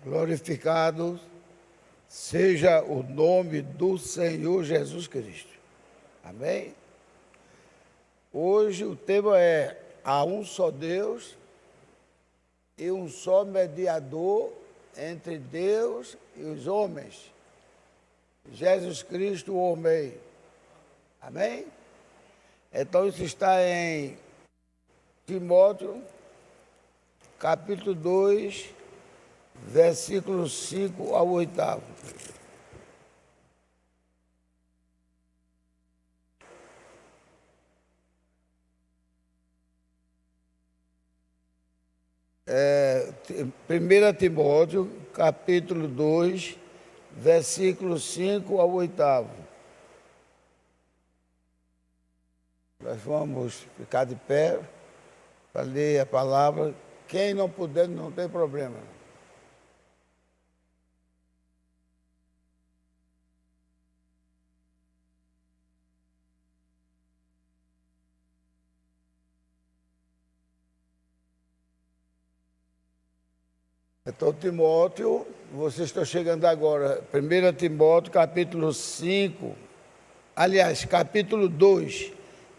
Glorificado seja o nome do Senhor Jesus Cristo. Amém? Hoje o tema é: há um só Deus e um só mediador entre Deus e os homens, Jesus Cristo, o homem. Amém? Então isso está em Timóteo, capítulo 2, versículos 5 ao 8. Primeira Timóteo, capítulo 2, versículos 5 ao 8. Nós vamos ficar de pé para ler a palavra. Quem não puder, não tem problema. Então, Timóteo, vocês estão chegando agora, 1 Timóteo, capítulo 5, aliás, capítulo 2,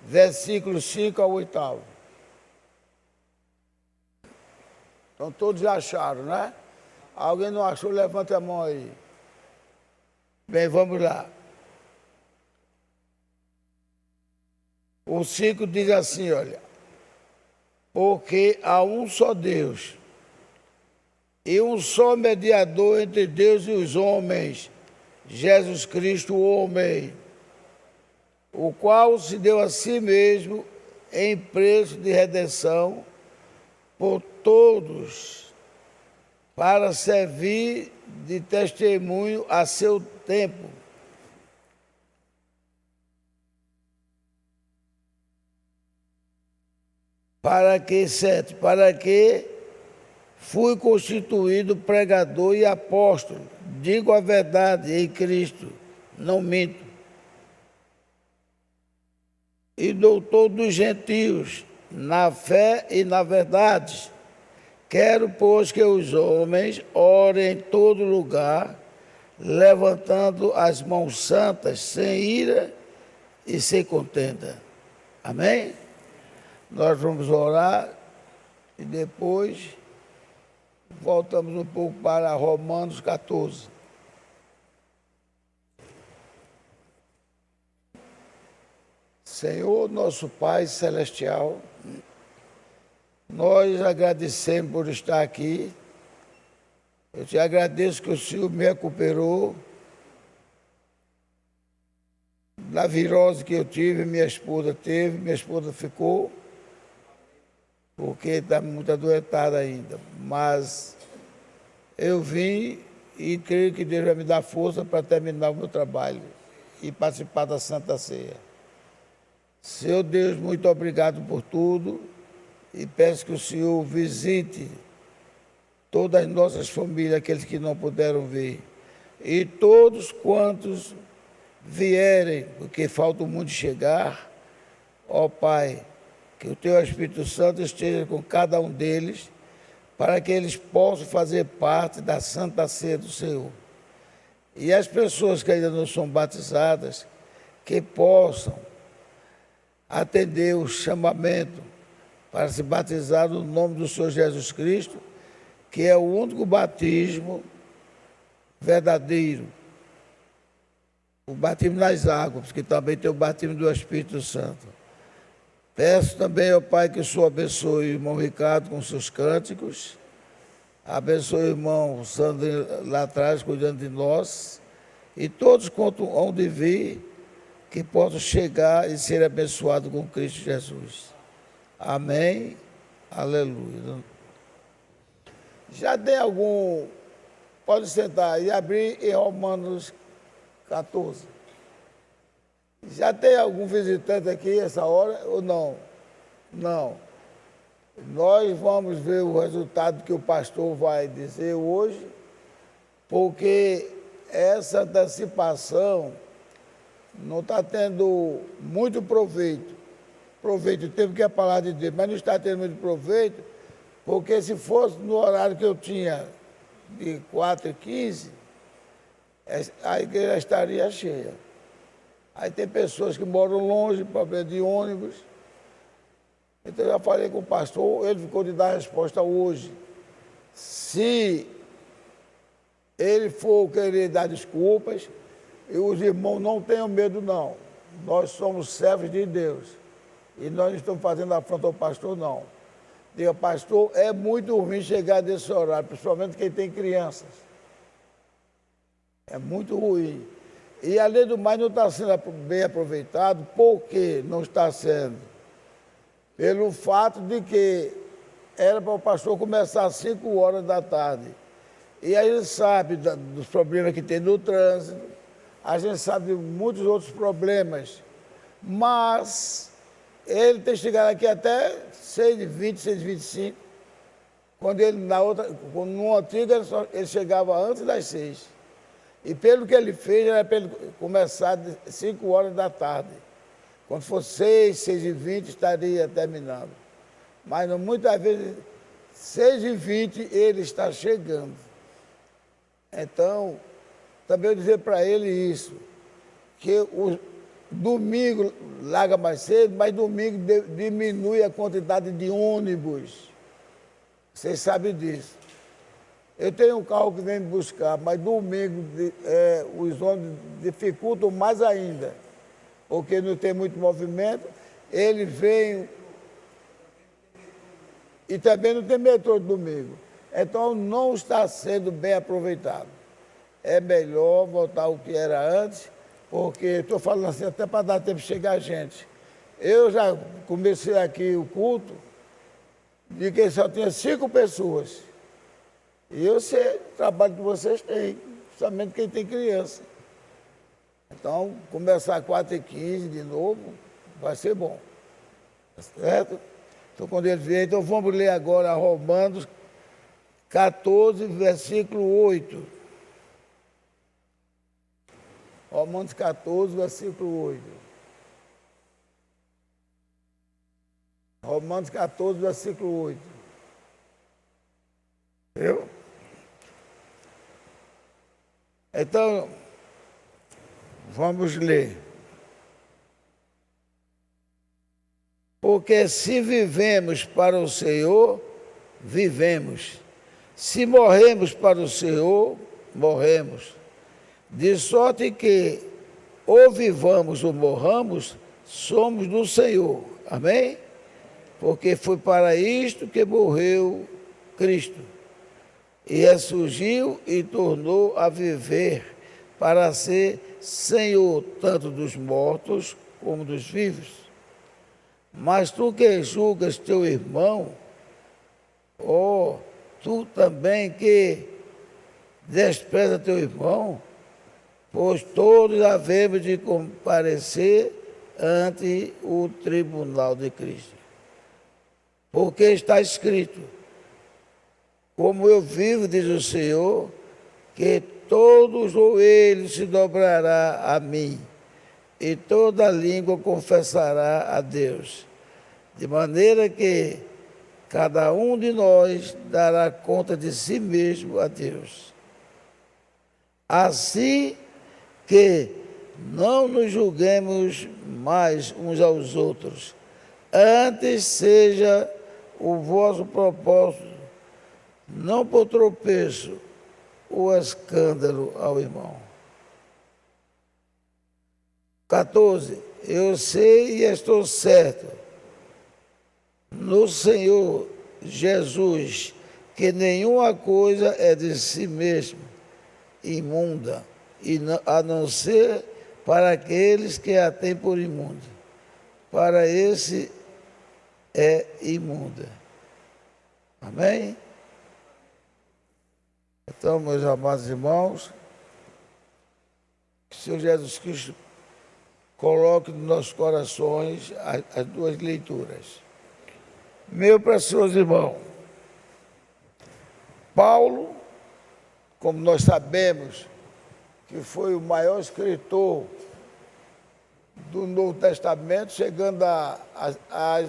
versículos 5 ao 8. Então, todos já acharam, né? Alguém não achou? Levanta a mão aí. Bem, vamos lá. O 5 diz assim, olha: porque há um só Deus e um só mediador entre Deus e os homens, Jesus Cristo, o homem, o qual se deu a si mesmo em preço de redenção por todos, para servir de testemunho a seu tempo. Para que fui constituído pregador e apóstolo, digo a verdade em Cristo, não minto. E doutor dos gentios, na fé e na verdade. Quero, pois, que os homens orem em todo lugar, levantando as mãos santas, sem ira e sem contenda. Amém? Nós vamos orar e depois voltamos um pouco para Romanos 14. Senhor, nosso Pai Celestial, nós agradecemos por estar aqui. Eu te agradeço que o Senhor me recuperou da virose que eu tive, minha esposa teve, minha esposa ficou, porque está muito adoentada ainda. Mas eu vim e creio que Deus vai me dar força para terminar o meu trabalho e participar da Santa Ceia. Senhor Deus, muito obrigado por tudo e peço que o Senhor visite todas as nossas famílias, aqueles que não puderam vir, e todos quantos vierem, porque falta muito chegar. Ó Pai, que o Teu Espírito Santo esteja com cada um deles, para que eles possam fazer parte da Santa Ceia do Senhor. E as pessoas que ainda não são batizadas, que possam atender o chamamento para se batizar no nome do Senhor Jesus Cristo, que é o único batismo verdadeiro. O batismo nas águas, porque também tem o batismo do Espírito Santo. Peço também ao Pai que o Senhor abençoe o irmão Ricardo com seus cânticos, abençoe o irmão Sandro lá atrás cuidando de nós, e todos quanto hão de vir, que possam chegar e ser abençoados com Cristo Jesus. Amém. Aleluia. Já tem algum... Pode sentar e abrir em Romanos 14. Já tem algum visitante aqui essa hora ou não? Não. Nós vamos ver o resultado que o pastor vai dizer hoje, porque essa antecipação não está tendo muito proveito. Proveito, teve que é a palavra de Deus, mas não está tendo muito proveito, porque se fosse no horário que eu tinha de 4h15, a igreja estaria cheia. Aí tem pessoas que moram longe, problema de ônibus. Então eu já falei com o pastor, ele ficou de dar a resposta hoje. Se ele for querer dar desculpas, e os irmãos não tenham medo, não. Nós somos servos de Deus. E nós não estamos fazendo afronta ao pastor, não. Diga, pastor, é muito ruim chegar nesse horário, principalmente quem tem crianças. É muito ruim. E, além do mais, não está sendo bem aproveitado. Por que não está sendo? Pelo fato de que era para o pastor começar às 5 horas da tarde. E a gente sabe dos problemas que tem no trânsito, a gente sabe de muitos outros problemas. Mas ele tem chegado aqui até 6h20, 6h25, quando ele, no antigo, ele chegava antes das 6. E pelo que ele fez, era para ele começar às 5 horas da tarde. Quando for 6, 6h20, estaria terminando. Mas muitas vezes, 6h20, ele está chegando. Então, também eu dizer para ele isso, que o domingo larga mais cedo, mas domingo diminui a quantidade de ônibus. Vocês sabem disso. Eu tenho um carro que vem me buscar, mas domingo os ônibus dificultam mais ainda, porque não tem muito movimento. Ele vem e também não tem metrô de domingo. Então não está sendo bem aproveitado. É melhor voltar ao que era antes, porque estou falando assim até para dar tempo de chegar gente. Eu já comecei aqui o culto de que só tinha 5 pessoas. E eu sei o trabalho que vocês têm, principalmente quem tem criança. Então, começar às 4h15 de novo, vai ser bom. Tá certo? Então, quando ele vier, então vamos ler agora Romanos 14, versículo 8. Romanos 14, versículo 8. Romanos 14, versículo 8. Viu? Então, vamos ler. Porque se vivemos para o Senhor, vivemos. Se morremos para o Senhor, morremos. De sorte que, ou vivamos ou morramos, somos do Senhor. Amém? Porque foi para isto que morreu Cristo. E ressurgiu e tornou a viver para ser Senhor tanto dos mortos como dos vivos. Mas tu que julgas teu irmão, tu também que despreza teu irmão, pois todos havemos de comparecer ante o tribunal de Cristo. Porque está escrito, como eu vivo, diz o Senhor, que todo joelho se dobrará a mim, e toda língua confessará a Deus. De maneira que cada um de nós dará conta de si mesmo a Deus. Assim que não nos julguemos mais uns aos outros, antes seja o vosso propósito, não por tropeço ou escândalo ao irmão. 14. Eu sei e estou certo no Senhor Jesus que nenhuma coisa é de si mesmo imunda, a não ser para aqueles que a têm por imunda. Para esse é imunda. Amém? Então, meus amados irmãos, que o Senhor Jesus Cristo coloque nos nossos corações as duas leituras. Meu precioso irmão, Paulo, como nós sabemos, que foi o maior escritor do Novo Testamento, chegando a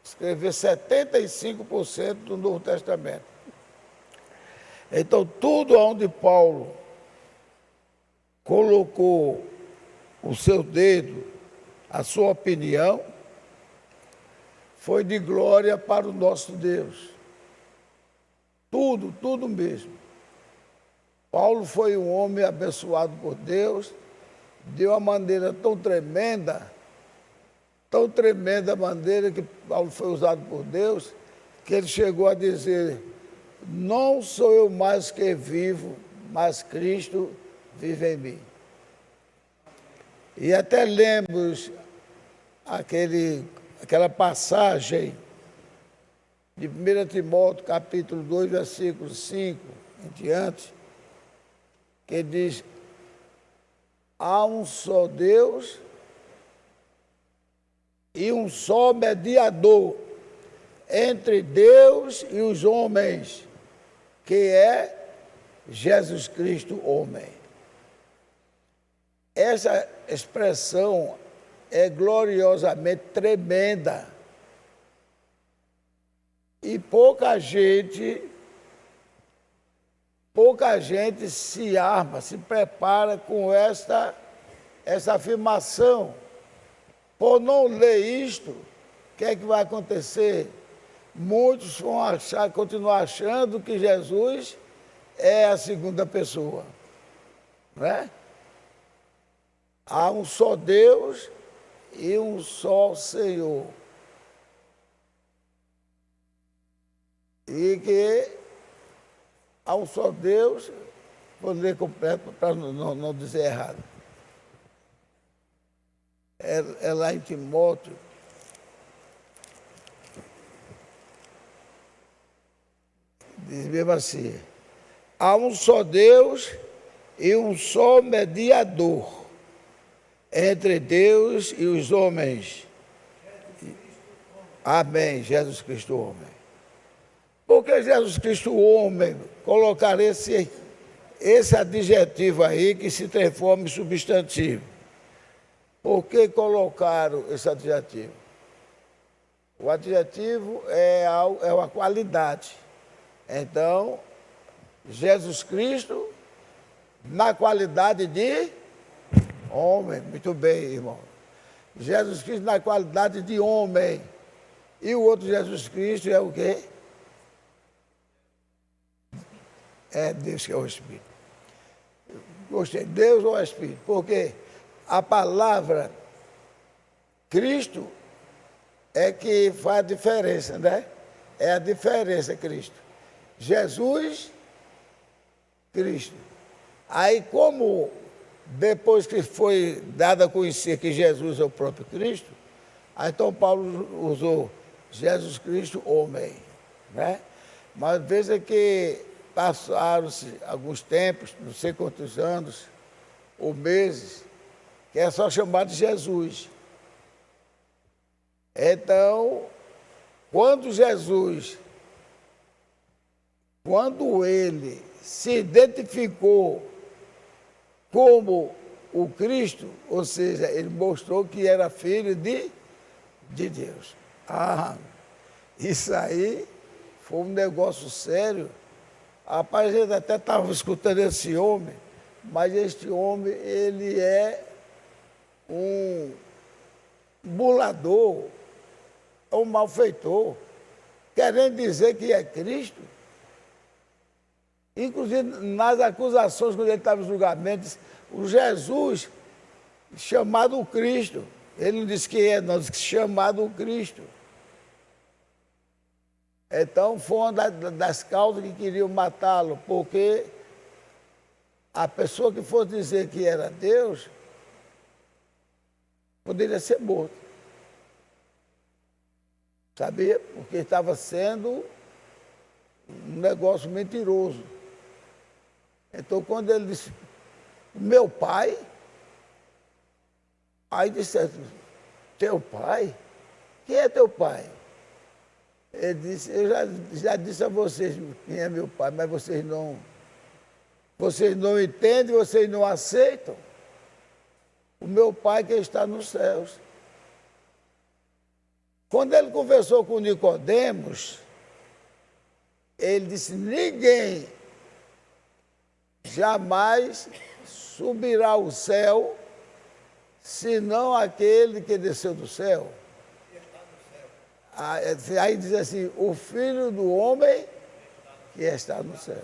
escrever 75% do Novo Testamento. Então, tudo onde Paulo colocou o seu dedo, a sua opinião, foi de glória para o nosso Deus. Tudo, tudo mesmo. Paulo foi um homem abençoado por Deus, de uma maneira tão tremenda maneira que Paulo foi usado por Deus, que ele chegou a dizer: não sou eu mais que vivo, mas Cristo vive em mim. E até lembro aquela passagem de 1 Timóteo, capítulo 2, versículo 5 em diante, que diz: há um só Deus e um só mediador entre Deus e os homens, que é Jesus Cristo, homem. Essa expressão é gloriosamente tremenda. E pouca gente se arma, se prepara com essa afirmação. Por não ler isto, o que é que vai acontecer? Muitos vão continuar achando que Jesus é a segunda pessoa, não é? Há um só Deus e um só Senhor. E que há um só Deus, vou ler completo para não dizer errado. É lá em Timóteo. Diz mesmo assim: há um só Deus e um só mediador entre Deus e os homens. Amém, Jesus Cristo, homem. Por que Jesus Cristo, homem, colocar esse adjetivo aí que se transforma em substantivo? Por que colocaram esse adjetivo? O adjetivo é uma qualidade. Então, Jesus Cristo, na qualidade de homem, muito bem, irmão. Jesus Cristo na qualidade de homem. E o outro Jesus Cristo é o quê? É Deus que é o Espírito. Gostei, Deus ou Espírito, porque a palavra Cristo é que faz a diferença, né? É a diferença, Cristo. Jesus, Cristo. Aí, como depois que foi dado a conhecer que Jesus é o próprio Cristo, aí então Paulo usou Jesus Cristo, homem, né? Mas veja que passaram-se alguns tempos, não sei quantos anos ou meses, que é só chamado de Jesus. Então, quando ele se identificou como o Cristo, ou seja, ele mostrou que era filho de Deus. Ah, isso aí foi um negócio sério. Rapaz, ele até estava escutando esse homem, mas este homem, ele é um burlador, é um malfeitor, querendo dizer que é Cristo. Inclusive, nas acusações, quando ele estava no julgamento, disse, o Jesus, chamado o Cristo. Ele não disse que é, não, disse que chamado o Cristo. Então, foi uma das causas que queriam matá-lo, porque a pessoa que fosse dizer que era Deus, poderia ser morto. Sabia? Porque estava sendo um negócio mentiroso. Então, quando ele disse, meu pai, aí disse, teu pai? Quem é teu pai? Ele disse, eu já disse a vocês quem é meu pai, mas vocês não entendem, vocês não aceitam. O meu pai que está nos céus. Quando ele conversou com Nicodemos, ele disse, ninguém jamais subirá ao céu, senão aquele que desceu do céu. Aí diz assim, o Filho do Homem que está no céu.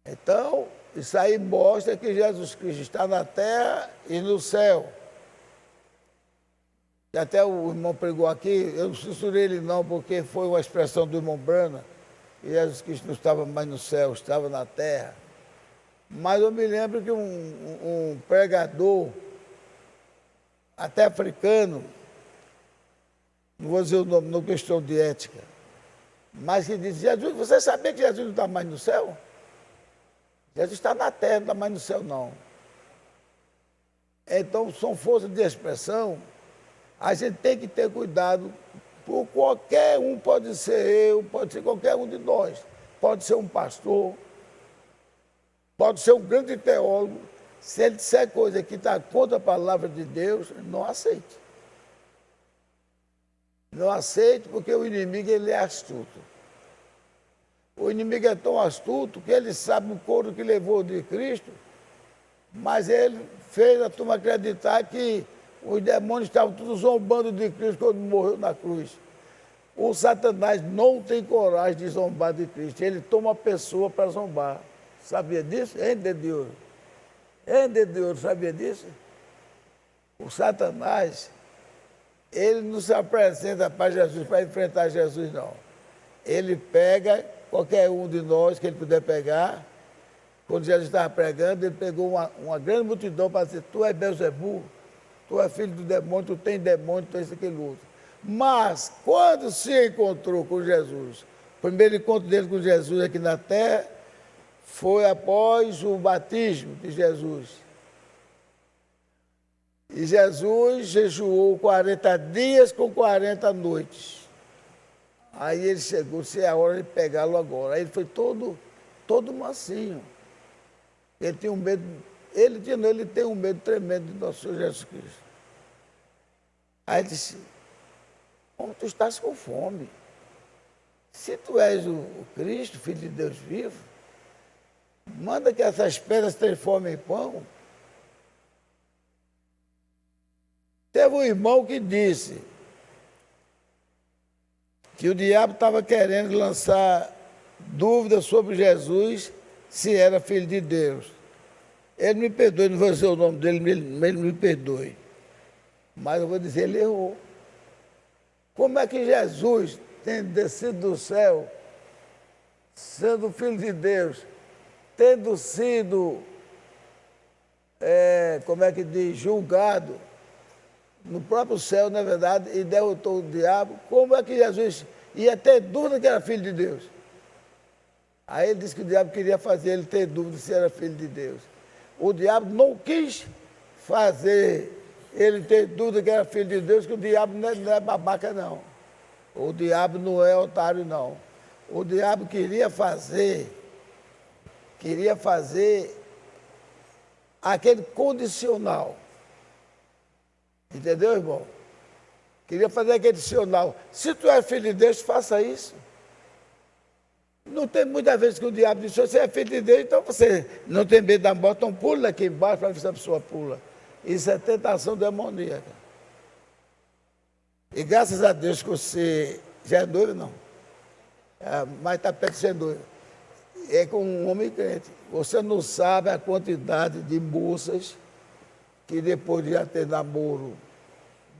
Então, isso aí mostra que Jesus Cristo está na terra e no céu. E até o irmão pregou aqui, eu não censurei ele não, porque foi uma expressão do irmão Brana, que Jesus Cristo não estava mais no céu, estava na terra. Mas eu me lembro que um pregador, até africano, não vou dizer o nome, não questão de ética, mas que diz, Jesus, você sabia que Jesus não está mais no céu? Jesus está na terra, não está mais no céu, não. Então, são forças de expressão, a gente tem que ter cuidado, por qualquer um, pode ser eu, pode ser qualquer um de nós, pode ser um pastor, pode ser um grande teólogo, se ele disser coisa que está contra a palavra de Deus, não aceite. Não aceite porque o inimigo ele é astuto. O inimigo é tão astuto que ele sabe o couro que levou de Cristo, mas ele fez a turma acreditar que os demônios estavam todos zombando de Cristo quando morreu na cruz. O Satanás não tem coragem de zombar de Cristo, ele toma a pessoa para zombar. Sabia disso? Hein, dedo de ouro? Hein, dedo de ouro, sabia disso? O Satanás, ele não se apresenta para Jesus, para enfrentar Jesus, não. Ele pega qualquer um de nós que ele puder pegar. Quando Jesus estava pregando, ele pegou uma grande multidão para dizer, tu és Beelzebul, tu és filho do demônio, tu tens demônio, tu és aquele outro. Mas, quando se encontrou com Jesus, o primeiro encontro dele com Jesus aqui na terra, foi após o batismo de Jesus. E Jesus jejuou 40 dias com 40 noites. Aí ele chegou, se é a hora de pegá-lo agora. Aí ele foi todo mansinho. Ele tinha um medo, ele tem um medo tremendo de nosso Senhor Jesus Cristo. Aí ele disse, como tu estás com fome? Se tu és o Cristo, Filho de Deus vivo, manda que essas pedras transformem em pão. Teve um irmão que disse que o diabo estava querendo lançar dúvidas sobre Jesus, se era filho de Deus. Ele me perdoe, não vou dizer o nome dele, ele me perdoe. Mas eu vou dizer, ele errou. Como é que Jesus, tendo descido do céu, sendo filho de Deus, tendo sido, julgado no próprio céu, na verdade, e derrotou o diabo, como é que Jesus ia ter dúvida que era filho de Deus? Aí ele disse que o diabo queria fazer ele ter dúvida se era filho de Deus. O diabo não quis fazer ele ter dúvida que era filho de Deus, que o diabo não é babaca, não. O diabo não é otário, não. O diabo queria fazer aquele condicional. Entendeu, irmão? Queria fazer aquele condicional. Se tu é filho de Deus, faça isso. Não tem muitas vezes que o diabo diz, se você é filho de Deus, então você não tem medo da morte, então pula aqui embaixo para ver se a pessoa pula. Isso é tentação demoníaca. E graças a Deus que você já é noivo, não. Mas está perto de ser noivo. É com um homem crente. Você não sabe a quantidade de moças que depois de já ter namoro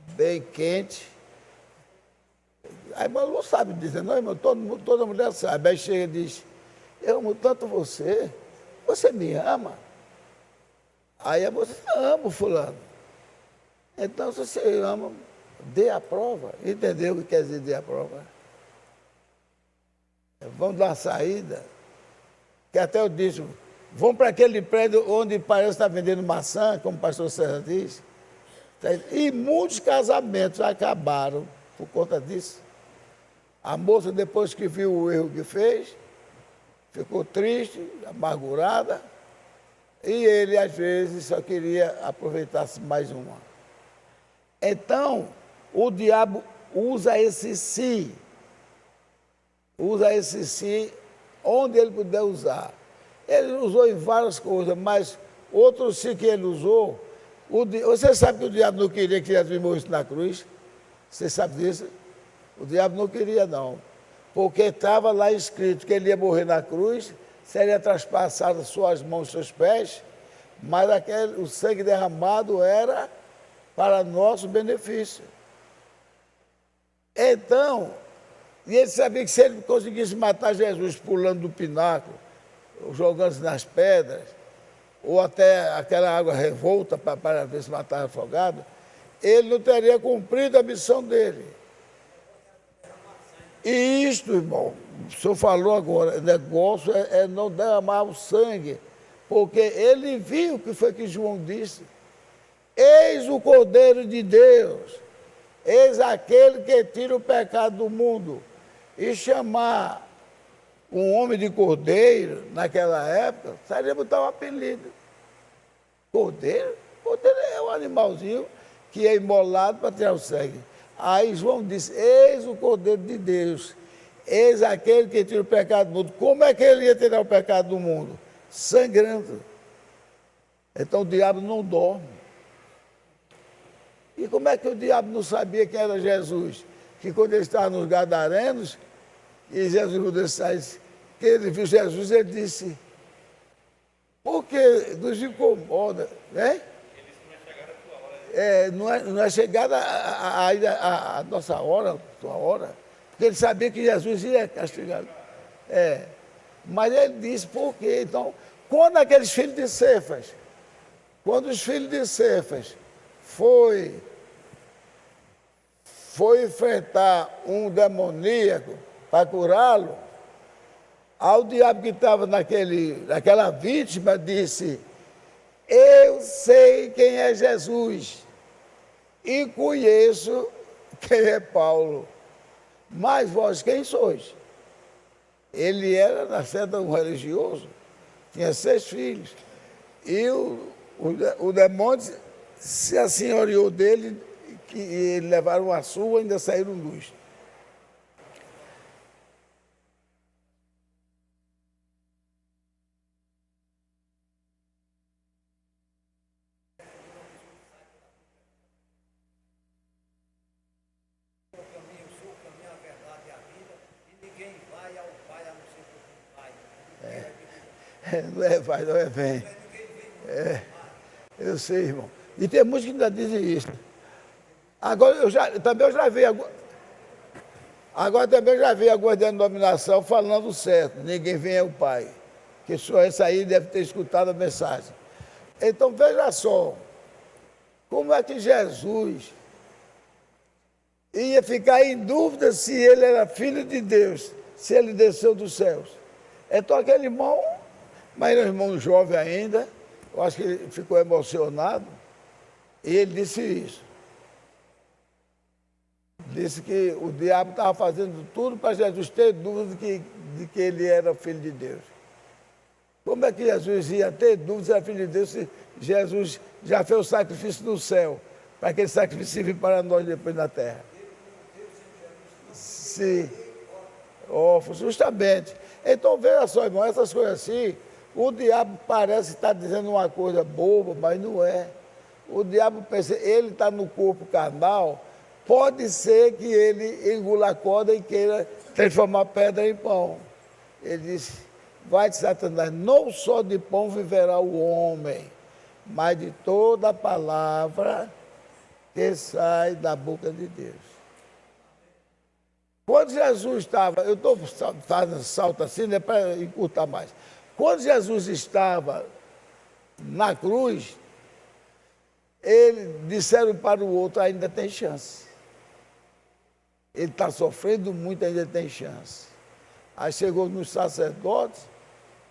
bem quente, aí irmão não sabe dizer, não, irmão, toda mulher sabe. Aí chega e diz, eu amo tanto você me ama. Aí a moça diz, amo fulano. Então, se você ama, dê a prova. Entendeu o que quer dizer dê a prova? Vamos dar uma saída. Que até eu disse, vamos para aquele prédio onde parece estar vendendo maçã, como o pastor Serra diz. E muitos casamentos acabaram por conta disso. A moça, depois que viu o erro que fez, ficou triste, amargurada, e ele, às vezes, só queria aproveitar-se mais uma. Então, o diabo usa esse si onde ele puder usar. Ele usou em várias coisas, mas outro sim que ele usou. Você sabe que o diabo não queria que Jesus morresse na cruz? Você sabe disso? O diabo não queria, não. Porque estava lá escrito que ele ia morrer na cruz, seria traspassado suas mãos e seus pés, mas o sangue derramado era para nosso benefício. Então, e ele sabia que se ele conseguisse matar Jesus pulando do pináculo, jogando-se nas pedras, ou até aquela água revolta para ver se matava afogado, ele não teria cumprido a missão dele. E isto, irmão, o senhor falou agora, o negócio é não derramar o sangue, porque ele viu o que foi que João disse. Eis o Cordeiro de Deus, eis aquele que tira o pecado do mundo. E chamar um homem de cordeiro, naquela época, seria botar um apelido. Cordeiro? Cordeiro é um animalzinho que é imolado para tirar o sangue. Aí João disse, eis o Cordeiro de Deus, eis aquele que tira o pecado do mundo. Como é que ele ia tirar o pecado do mundo? Sangrando. Então o diabo não dorme. E como é que o diabo não sabia quem era Jesus? Que quando ele estava nos Gadarenos, e Jesus, quando ele saiu, que ele viu Jesus, ele disse, por que nos incomoda, né? Não é chegada a nossa hora, a tua hora, porque ele sabia que Jesus ia castigar. Mas ele disse, por quê? Então, quando aqueles filhos de Cefas, quando os filhos de Cefas foi enfrentar um demoníaco para curá-lo, ao diabo que estava naquela vítima disse, eu sei quem é Jesus e conheço quem é Paulo, mas vós quem sois? Ele era nascido um religioso, tinha 6 filhos, e o demônio se assenhoreou dele, que eles levaram a sua e ainda saíram luz. Não é vai, não é vem. Eu sei, irmão. E tem muitos que ainda dizem isso. Agora também eu já vi algumas denominações falando certo. Ninguém vem ao Pai. Que só essa aí deve ter escutado a mensagem. Então veja só, como é que Jesus ia ficar em dúvida se ele era filho de Deus, se ele desceu dos céus. Então aquele irmão, mas era um irmão jovem ainda, eu acho que ele ficou emocionado, e ele disse isso. Disse que o diabo estava fazendo tudo para Jesus ter dúvida de que ele era filho de Deus. Como é que Jesus ia ter dúvida se era filho de Deus se Jesus já fez o sacrifício no céu, para que aquele sacrifício sirva para nós depois na terra? Sim. Justamente. Então, veja só, irmão, essas coisas assim, o diabo parece estar dizendo uma coisa boba, mas não é. O diabo pensa, ele está no corpo carnal, pode ser que ele engula a corda e queira transformar pedra em pão. Ele disse, vai de Satanás, não só de pão viverá o homem, mas de toda a palavra que sai da boca de Deus. Quando Jesus estava, eu estou fazendo salto assim, né, para encurtar mais. Quando Jesus estava na cruz, eles disseram para o outro, ainda tem chance. Ele está sofrendo muito, ainda tem chance. Aí chegou nos sacerdotes,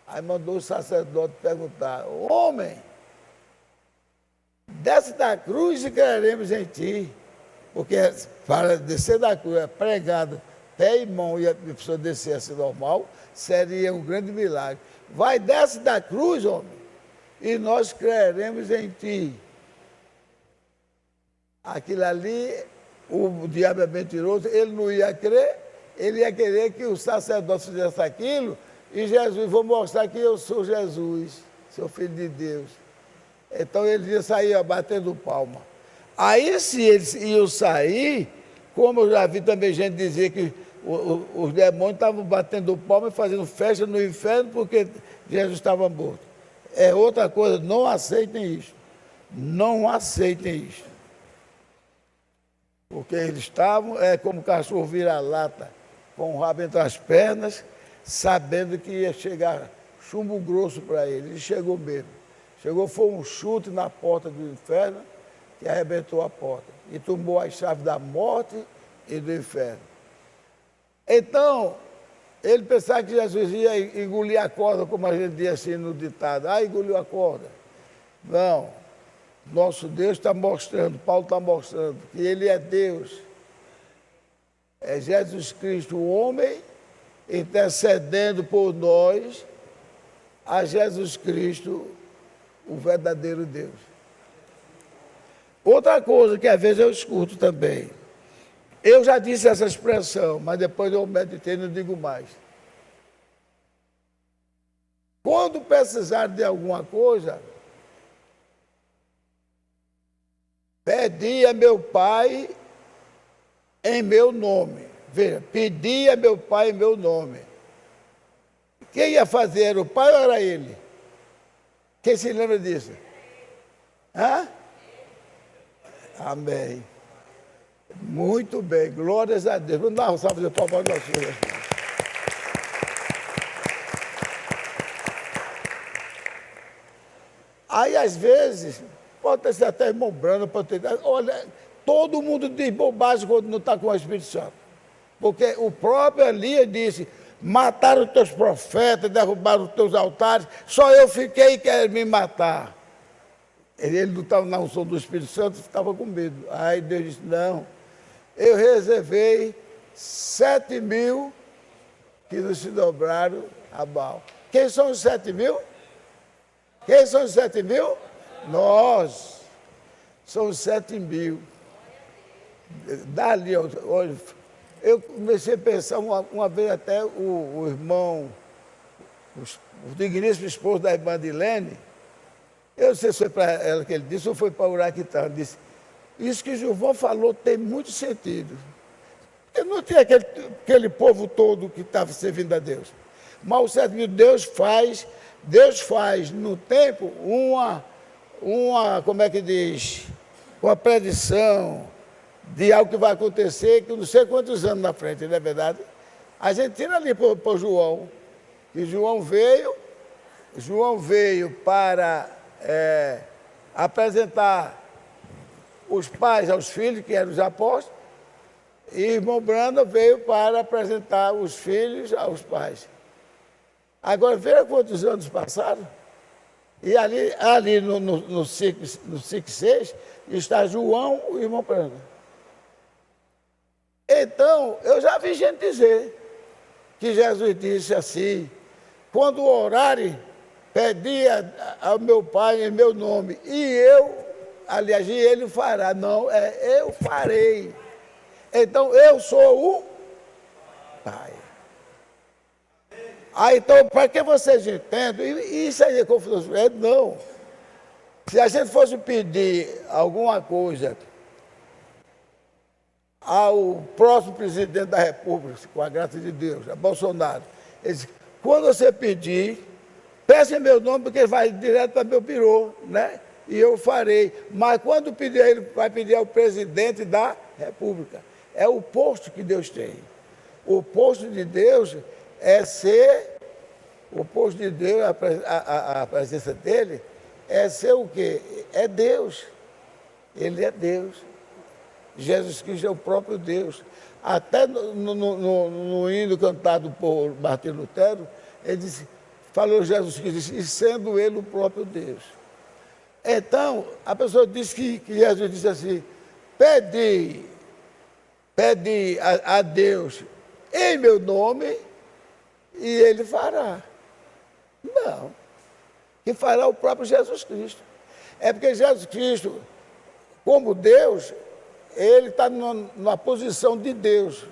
aí mandou o sacerdote perguntar, homem, desce da cruz e creremos em ti. Porque para descer da cruz, pregado, pé e mão, e a pessoa descer assim normal, seria um grande milagre. Vai, desce da cruz, homem, e nós creremos em ti. Aquilo ali, o diabo é mentiroso, ele não ia crer, ele ia querer que o sacerdote fizesse aquilo, E Jesus, vou mostrar que eu sou Jesus, sou filho de Deus. Então ele ia sair batendo palma. Aí se eles iam sair, como eu já vi também gente dizer que os demônios estavam batendo palma e fazendo festa no inferno porque Jesus estava morto. É outra coisa, não aceitem isso. Não aceitem isso. Porque eles estavam, como cachorro vira-lata, com o rabo entre as pernas, sabendo que ia chegar chumbo grosso para ele. E chegou mesmo. Chegou, foi um chute na porta do inferno, que arrebentou a porta. E tomou as chaves da morte e do inferno. Então, ele pensava que Jesus ia engolir a corda, como a gente diz assim no ditado. Engoliu a corda. Não. Nosso Deus está mostrando, Paulo está mostrando, que Ele é Deus. É Jesus Cristo, o homem, intercedendo por nós, a Jesus Cristo, o verdadeiro Deus. Outra coisa que às vezes eu escuto também. Eu já disse essa expressão, mas depois eu meditei e não digo mais. Quando precisar de alguma coisa, pedi a meu Pai em meu nome. Veja, pedi a meu Pai em meu nome. Quem ia fazer? Era o Pai ou era ele? Quem se lembra disso? Hã? Amém. Muito bem, glórias a Deus. Vamos dar um salve de palmas para nós. Aí, às vezes, pode ser até irmão Brando, pode ter. Olha, todo mundo diz bobagem quando não está com o Espírito Santo. Porque o próprio Elias disse: mataram os teus profetas, derrubaram os teus altares, só eu fiquei e querem me matar. Ele não estava na unção do Espírito Santo, estava com medo. Aí Deus disse: não, eu reservei 7.000 que não se dobraram a Baal. Quem são os 7.000? Quem são os 7.000? Nós. São os 7.000. Dali, olha, eu comecei a pensar, uma vez até o irmão, o digníssimo esposo da irmã Dilene, eu não sei se foi para ela que ele disse ou foi para o Uraquitã, disse: isso que Gilvão falou tem muito sentido. Porque não tinha aquele povo todo que estava servindo a Deus. Mas o 7.000, Deus faz no tempo como é que diz, uma predição de algo que vai acontecer, que não sei quantos anos na frente, não é verdade? A gente tira ali para João, que João veio para apresentar os pais aos filhos, que eram os apóstolos, e irmão Brando veio para apresentar os filhos aos pais. Agora, veja quantos anos passaram. E ali no 5,6 está João e o irmão Brando. Então, eu já vi gente dizer que Jesus disse assim: quando orarem, pedi ao meu Pai em meu nome, e ele fará. Não, eu farei. Então, eu sou o Pai. Então, para que vocês entendam, isso aí é confusão. Não. Se a gente fosse pedir alguma coisa ao próximo presidente da República, com a graça de Deus, a Bolsonaro, ele disse: quando você pedir, peça em meu nome, porque vai direto para meu birô, né? E eu farei. Mas quando pedir, ele vai pedir ao presidente da República. É o posto que Deus tem. O posto de Deus o posto de Deus, a presença dele, é ser o quê? É Deus. Ele é Deus. Jesus Cristo é o próprio Deus. Até no hino cantado por Martinho Lutero, ele disse, falou Jesus Cristo, e sendo ele o próprio Deus. Então, a pessoa diz que Jesus disse assim: pedi a Deus em meu nome e ele fará. Não. Que fará o próprio Jesus Cristo. É porque Jesus Cristo, como Deus, ele está na posição de Deus.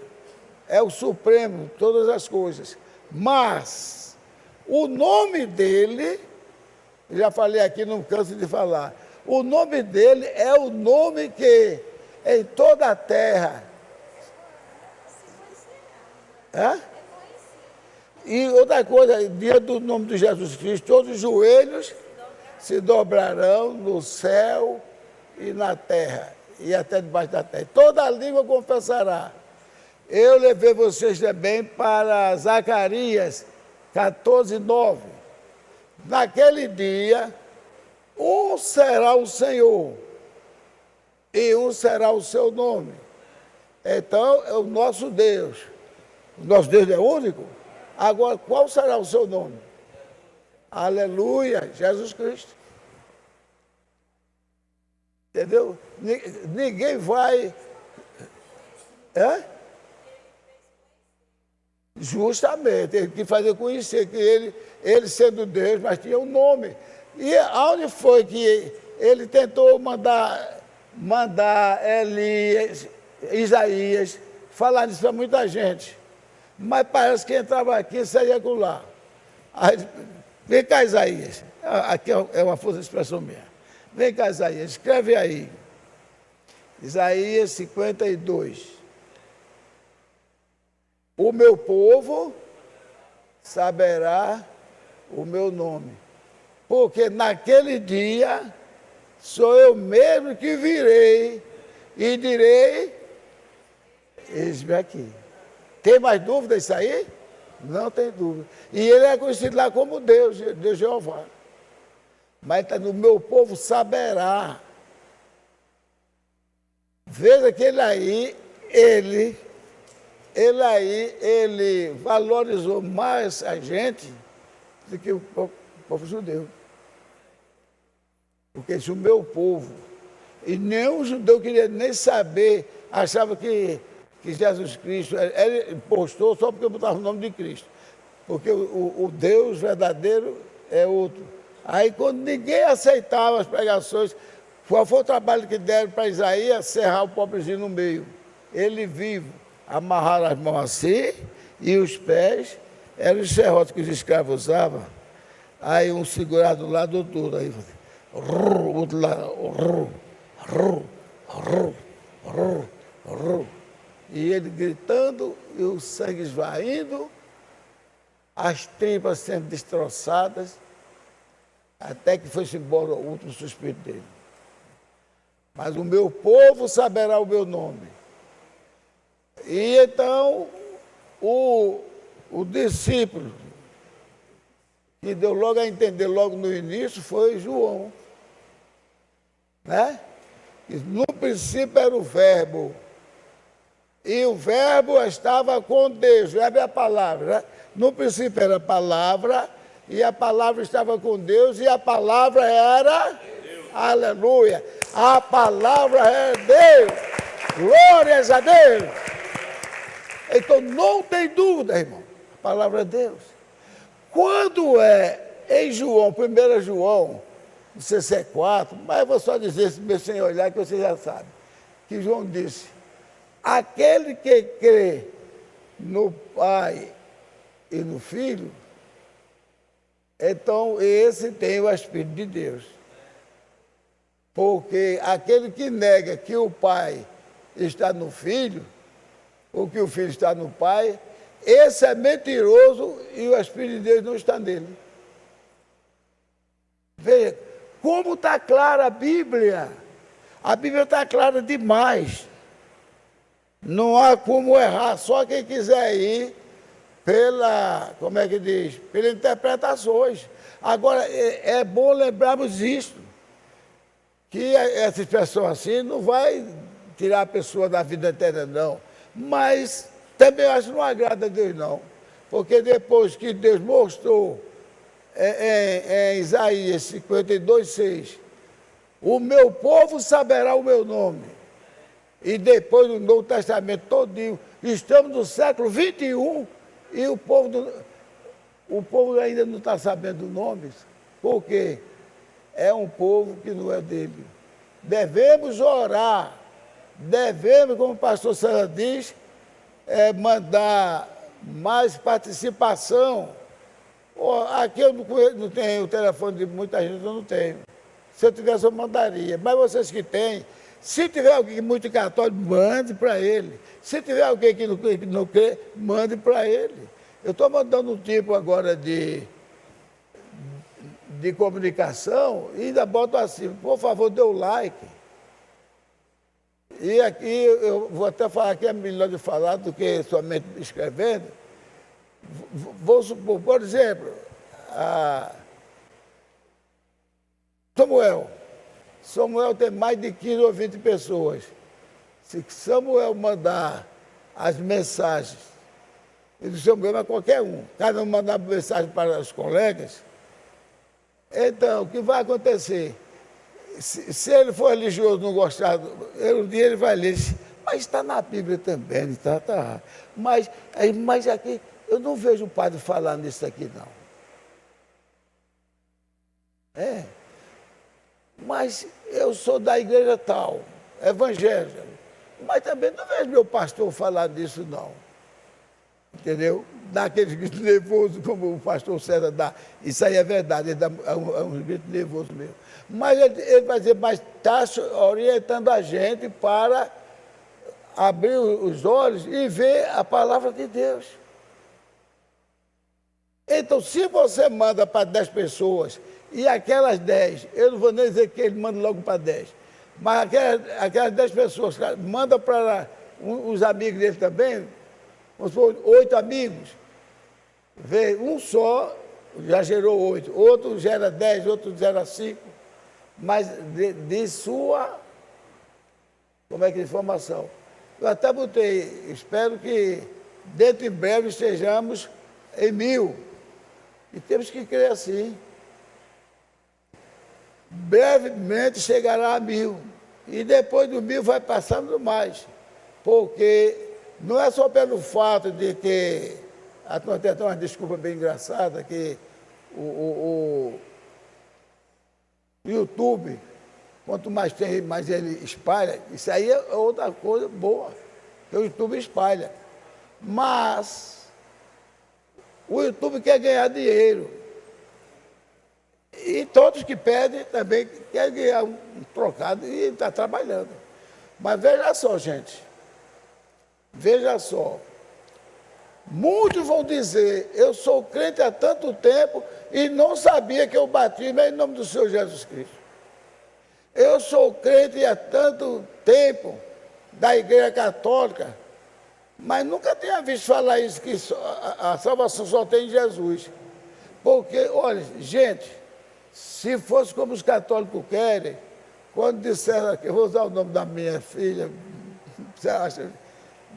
É o supremo de todas as coisas. Mas O nome dele, já falei aqui, não canso de falar, o nome dele é o nome que em toda a terra. Hã? E outra coisa, diante do nome de Jesus Cristo, todos os joelhos se dobrarão no céu e na terra, e até debaixo da terra. Toda a língua confessará. Eu levei vocês também para Zacarias 14:9. Naquele dia, um será o Senhor, e um será o seu nome. Então, é o nosso Deus. O nosso Deus é único. Agora, qual será o seu nome? Aleluia, Jesus Cristo. Entendeu? Ninguém vai... Hã? Justamente, tem que fazer conhecer que ele sendo Deus, mas tinha um nome. E aonde foi que ele tentou mandar Elias, Isaías, falar isso para muita gente. Mas parece que entrava aqui e saía com lá. Aí, vem cá, Isaías. Aqui é uma força de expressão minha. Vem cá, Isaías, escreve aí. Isaías 52. O meu povo saberá o meu nome, porque naquele dia sou eu mesmo que virei e direi, eis-me aqui. Tem mais dúvida isso aí? Não tem dúvida. E ele é conhecido lá como Deus Jeová. Mas tá, no meu povo saberá. Veja que ele valorizou mais a gente do que o povo judeu. Porque isso é o meu povo. E nenhum judeu queria nem saber, achava que Jesus Cristo, ele impostou só porque botava o nome de Cristo. Porque o Deus verdadeiro é outro. Aí quando ninguém aceitava as pregações, qual foi o trabalho que deram para Isaías? Serrar o pobrezinho no meio. Ele vivo. Amarraram as mãos assim e os pés, eram os serrotes que os escravos usavam. Aí um segurado do lado do outro, aí o outro lado, e ele gritando e o sangue esvaindo, as tripas sendo destroçadas, até que foi-se embora o último suspiro dele. Mas o meu povo saberá o meu nome. E então, o discípulo que deu logo a entender, logo no início, foi João. Né? No princípio era o verbo. E o verbo estava com Deus, o verbo é a palavra. Né? No princípio era a palavra, e a palavra estava com Deus, e a palavra era Deus. Aleluia! A palavra é Deus! Glórias a Deus! Então não tem dúvida, irmão, a palavra é Deus. Quando é em João, 1 João, não sei se é 4, mas eu vou só dizer, sem olhar, que você já sabe, que João disse, aquele que crê no Pai e no Filho, então esse tem o Espírito de Deus. Porque aquele que nega que o Pai está no Filho, ou que o Filho está no Pai, esse é mentiroso e o Espírito de Deus não está nele. Veja, como está clara a Bíblia. A Bíblia está clara demais. Não há como errar, só quem quiser ir pelas interpretações. Agora, é bom lembrarmos isto, que essa expressão assim não vai tirar a pessoa da vida eterna, não. Mas também acho que não agrada a Deus, não. Porque depois que Deus mostrou em Isaías 52:6, o meu povo saberá o meu nome. E depois do Novo Testamento todinho, estamos no século 21 e o povo ainda não está sabendo nomes. Por quê? É um povo que não é dele. Devemos orar. Devemos, como o pastor Sara diz, mandar mais participação Aqui eu não tenho o telefone de muita gente, eu não tenho. Se eu tivesse, eu mandaria. Mas vocês que têm, se tiver alguém muito católico, mande para ele. Se tiver alguém que não crê, mande para ele. Eu estou mandando um tipo agora de comunicação e ainda boto assim, por favor, dê o like. E aqui eu vou até falar que é melhor de falar do que somente escrevendo. Vou supor, por exemplo, Samuel tem mais de 15 ou 20 pessoas. Se Samuel mandar as mensagens, e do Samuel é qualquer um, cada um mandar mensagem para os colegas, então, o que vai acontecer? Se ele for religioso, não gostar, um dia ele vai ler, mas está na Bíblia também, tá. Mas aqui, eu não vejo o padre falar nisso aqui, não. Mas eu sou da igreja tal, evangélica, mas também não vejo meu pastor falar disso, não. Entendeu? Dá aquele grito nervoso, como o pastor César dá. Isso aí é verdade, ele dá um grito nervoso mesmo. Mas ele vai dizer, mas está orientando a gente para abrir os olhos e ver a palavra de Deus. Então, se você manda para 10 pessoas, e aquelas 10, eu não vou nem dizer que ele manda logo para 10, mas aquelas 10 pessoas, manda para os amigos dele também, vamos supor, 8 amigos, vê, um só já gerou 8, outro gera 10, outro gera 5, mas de sua, como é que é, informação. Eu até botei, espero que dentro de breve estejamos em 1000, e temos que crer assim. Brevemente chegará a 1000, e depois do 1000 vai passando mais, porque não é só pelo fato de que, até uma desculpa bem engraçada, que o YouTube, quanto mais tem, mais ele espalha, isso aí é outra coisa boa, que o YouTube espalha. Mas o YouTube quer ganhar dinheiro. E todos que pedem também querem ganhar um trocado e está trabalhando. Mas veja só, gente. Veja só. Muitos vão dizer, eu sou crente há tanto tempo e não sabia que o batismo é em nome do Senhor Jesus Cristo. Eu sou crente há tanto tempo da Igreja Católica, mas nunca tinha visto falar isso, que a salvação só tem em Jesus. Porque, olha, gente, se fosse como os católicos querem, quando disseram que eu vou usar o nome da minha filha, você acha,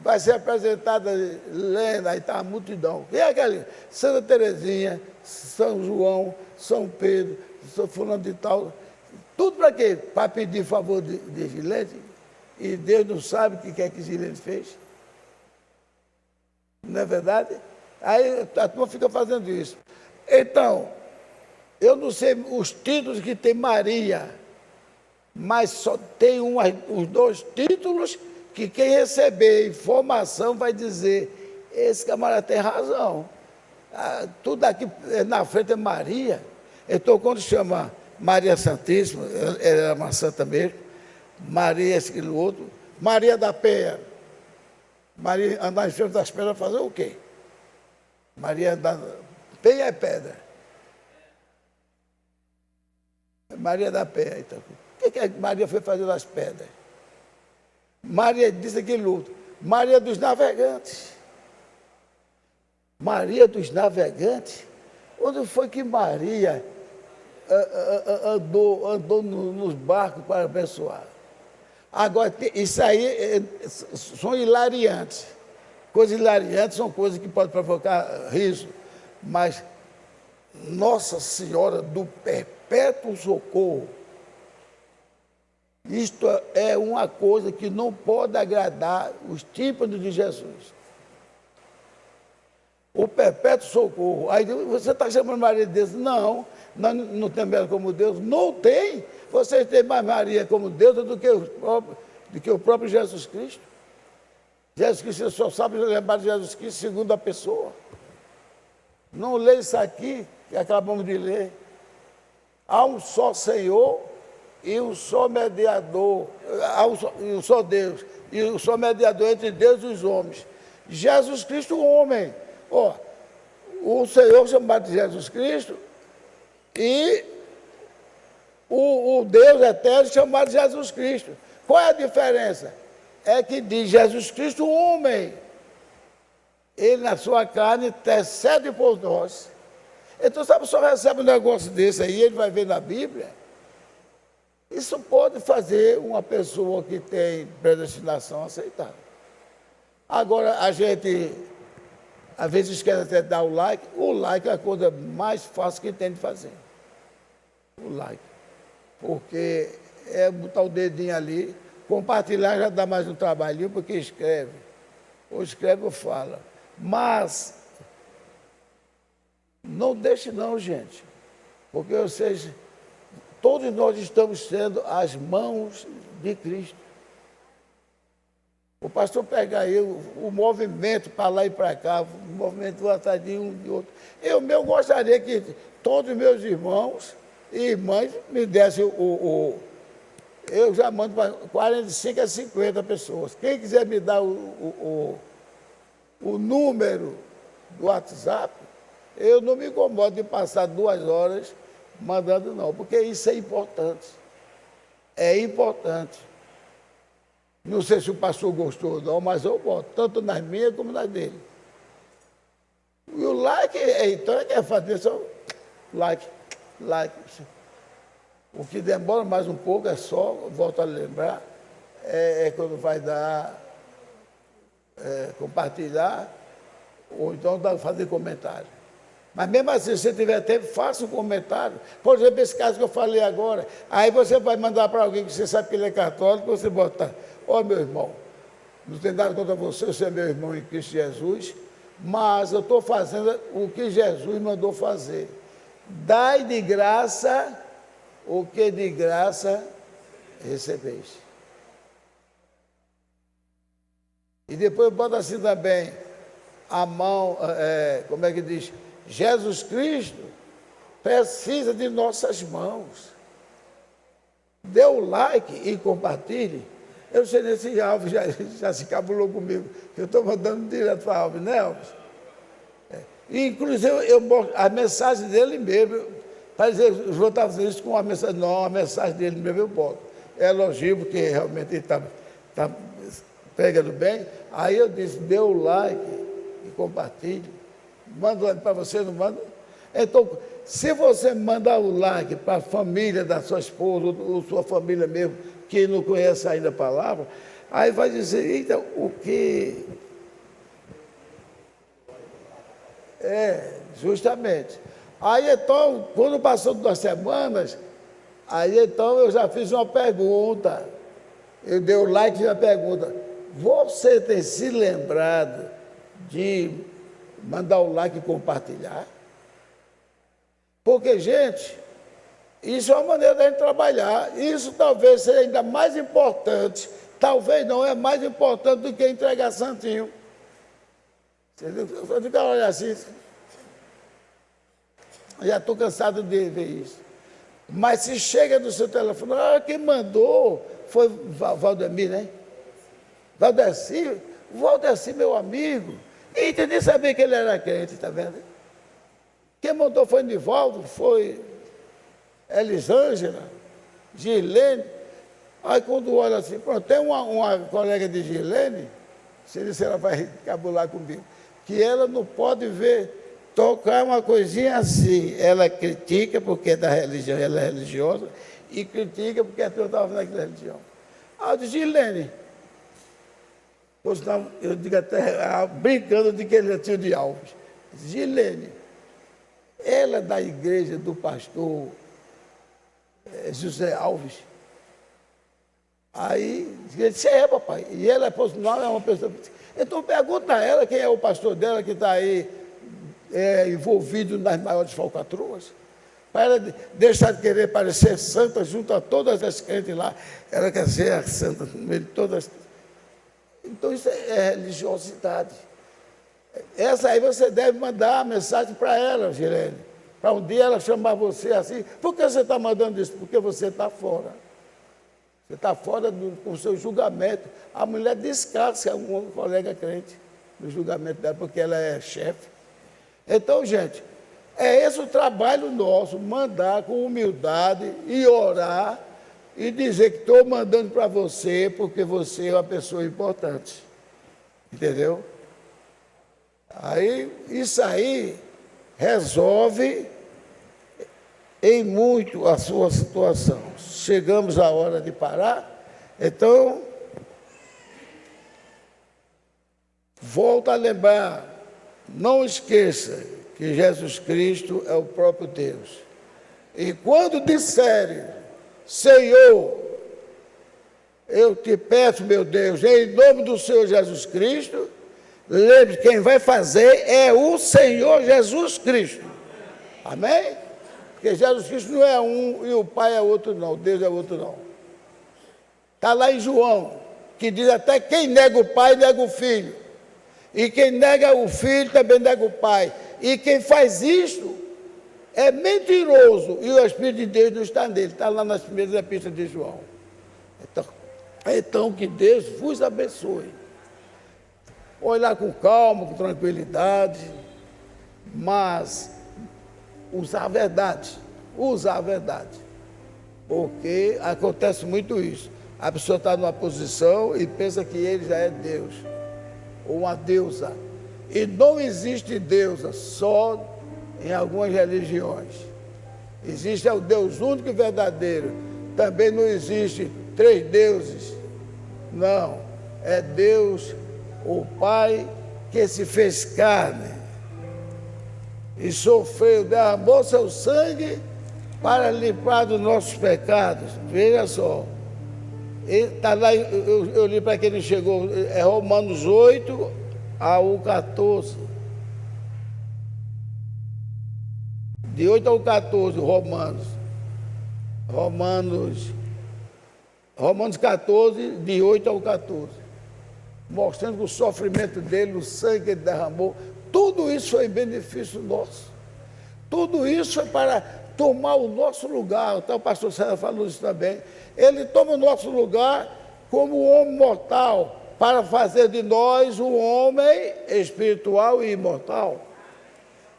vai ser apresentada lenda, aí está a multidão. E aquele Santa Terezinha, São João, São Pedro, São fulano de tal, tudo para quê? Para pedir favor de Gilete, e Deus não sabe o que é que Gilete fez. Não é verdade? Aí a turma fica fazendo isso. Então, eu não sei os títulos que tem Maria, mas só tem os 2 títulos que quem receber informação vai dizer, esse camarada tem razão. Tudo aqui na frente é Maria. Então, quando chama Maria Santíssima, ela era uma santa mesmo, Maria, esse e outro, Maria da Penha. Maria andar em frente das pedras fazer o quê? Maria andar... Penha é pedra. Maria da Penha. Então. O que Maria foi fazer nas pedras? Maria disse aquele outro. Maria dos navegantes. Maria dos navegantes? Onde foi que Maria andou nos barcos para abençoar? Agora, isso aí são hilariantes. Coisas hilariantes são coisas que podem provocar riso, mas Nossa Senhora do Perpétuo Socorro, isto é uma coisa que não pode agradar os tímpanos de Jesus. O Perpétuo Socorro. Aí você está chamando Maria de Deus? Não, nós não temos ela como Deus. Não tem. Vocês têm mais Maria como Deus do que o próprio Jesus Cristo. Jesus Cristo só sabe lembrar de Jesus Cristo segundo a pessoa. Não lê isso aqui que acabamos de ler. Há um só Senhor e um só mediador, e um só Deus, e um só mediador entre Deus e os homens. Jesus Cristo, homem. Ó, o Senhor chamado de Jesus Cristo e o Deus eterno chamado de Jesus Cristo. Qual é a diferença? É que diz Jesus Cristo, homem. Ele, na sua carne, intercede por nós. Então, sabe, só recebe um negócio desse aí, ele vai ver na Bíblia. Isso pode fazer uma pessoa que tem predestinação aceitar. Agora, a gente, às vezes, quer até dar o like. O like é a coisa mais fácil que tem de fazer. O like. Porque é botar o dedinho ali, compartilhar já dá mais um trabalhinho, porque escreve. Ou escreve ou fala. Mas, não deixe não, gente. Porque vocês, todos nós estamos sendo as mãos de Cristo. O pastor pega aí o movimento para lá e para cá, o movimento atrás de um e outro. Eu gostaria que todos os meus irmãos e irmãs me dessem eu já mando para 45 a 50 pessoas. Quem quiser me dar o número do WhatsApp, eu não me incomodo de passar 2 horas mandando não, porque isso é importante. É importante. Não sei se o pastor gostou ou não, mas eu boto, tanto nas minhas como nas dele. E o like, então, quer fazer só like. O que demora mais um pouco é só, volto a lembrar, quando vai dar, compartilhar, ou então fazer comentário. Mas mesmo assim, se você tiver tempo, faça um comentário. Por exemplo, esse caso que eu falei agora, aí você vai mandar para alguém que você sabe que ele é católico, você bota, ó meu irmão, não tem nada contra você é meu irmão em Cristo Jesus, mas eu estou fazendo o que Jesus mandou fazer. Dai de graça o que de graça recebeis. E depois bota assim também, a mão, como é que diz? Jesus Cristo precisa de nossas mãos. Dê o like e compartilhe. Eu sei nesse Alves já se cabulou comigo. Eu estou mandando direto para Alves, né, Alves? Inclusive, a mensagem dele mesmo, para dizer, o João está fazendo isso com uma mensagem, não, a mensagem dele mesmo eu boto. É elogio, porque realmente ele está pegando bem. Aí eu disse, dê o like e compartilhe. Manda para você, não manda? Então, se você mandar o like para a família da sua esposa, ou sua família mesmo, que não conhece ainda a palavra, aí vai dizer, então, o que... justamente. Aí, então, quando passou 2 semanas, aí, então, eu já fiz uma pergunta. Eu dei o like e fiz a pergunta. Você tem se lembrado de mandar o like e compartilhar? Porque, gente, isso é uma maneira da gente trabalhar. Isso talvez seja ainda mais importante. Talvez não, é mais importante do que entregar santinho. Eu fico olhando assim, já estou cansado de ver isso. Mas se chega no seu telefone, quem mandou foi Valdemir, né? Valdeci, meu amigo. E nem sabia que ele era crente, está vendo? Quem mandou foi Nivaldo, foi Elisângela, Gilene. Aí quando olha assim, pronto, tem uma colega de Gilene, se ela vai cabular comigo, que ela não pode ver, tocar uma coisinha assim. Ela critica porque é da religião, ela é religiosa, e critica porque a tua estava naquela religião. Ah, eu disse, Gilene. Pois não, eu digo até, brincando de que ele é tio de Alves. Gilene, ela é da igreja do pastor José Alves. Aí, ele disse, papai. E ela, por sinal, é uma pessoa... Então, pergunta a ela quem é o pastor dela que está aí envolvido nas maiores falcatruas. Para ela deixar de querer parecer santa junto a todas as crentes lá. Ela quer ser a santa no meio de todas. Então, isso é religiosidade. Essa aí você deve mandar a mensagem para ela, Girene. Para um dia ela chamar você assim. Por que você está mandando isso? Porque você está fora. Você está fora do seu julgamento. A mulher descasca um colega crente no julgamento dela, porque ela é chefe. Então, gente, é esse o trabalho nosso, mandar com humildade e orar e dizer que estou mandando para você porque você é uma pessoa importante. Entendeu? Aí, isso aí resolve em muito a sua situação. Chegamos à hora de parar, então, volta a lembrar, não esqueça que Jesus Cristo é o próprio Deus. E quando disserem, Senhor, eu te peço, meu Deus, em nome do Senhor Jesus Cristo, lembre, quem vai fazer é o Senhor Jesus Cristo. Amém? Porque Jesus Cristo não é um e o Pai é outro não, Deus é outro não. Está lá em João, que diz até quem nega o Pai, nega o Filho. E quem nega o Filho também nega o Pai. E quem faz isto é mentiroso e o Espírito de Deus não está nele. Está lá nas primeiras epístolas de João. Então que Deus vos abençoe. Olhar com calma, com tranquilidade, mas usar a verdade. Usar a verdade. Porque acontece muito isso. A pessoa está numa posição e pensa que ele já é Deus, ou uma deusa. E não existe deusa só em algumas religiões. Existe o Deus único e verdadeiro. Também não existe 3 deuses. Não. É Deus, o Pai, que se fez carne e sofreu, derramou seu sangue para limpar dos nossos pecados. Veja só. Está lá, eu li para quem não chegou, é Romanos 8 ao 14. De 8 ao 14, Romanos 14, de 8 ao 14. Mostrando que o sofrimento dele, o sangue que ele derramou, tudo isso foi em benefício nosso. Tudo isso foi para tomar o nosso lugar. Então o pastor César falou isso também. Ele toma o nosso lugar como homem mortal, para fazer de nós um homem espiritual e imortal.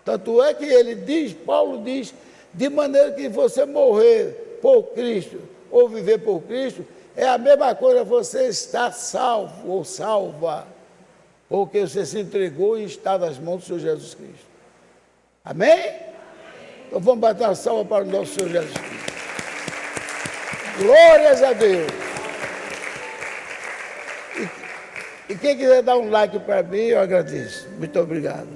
Tanto é que ele diz, Paulo diz, de maneira que você morrer por Cristo ou viver por Cristo, é a mesma coisa você estar salvo ou salva, porque você se entregou e está nas mãos do Senhor Jesus Cristo. Amém? Então vamos bater uma salva para o nosso Senhor Jesus Cristo. Glórias a Deus. E quem quiser dar um like para mim, eu agradeço. Muito obrigado.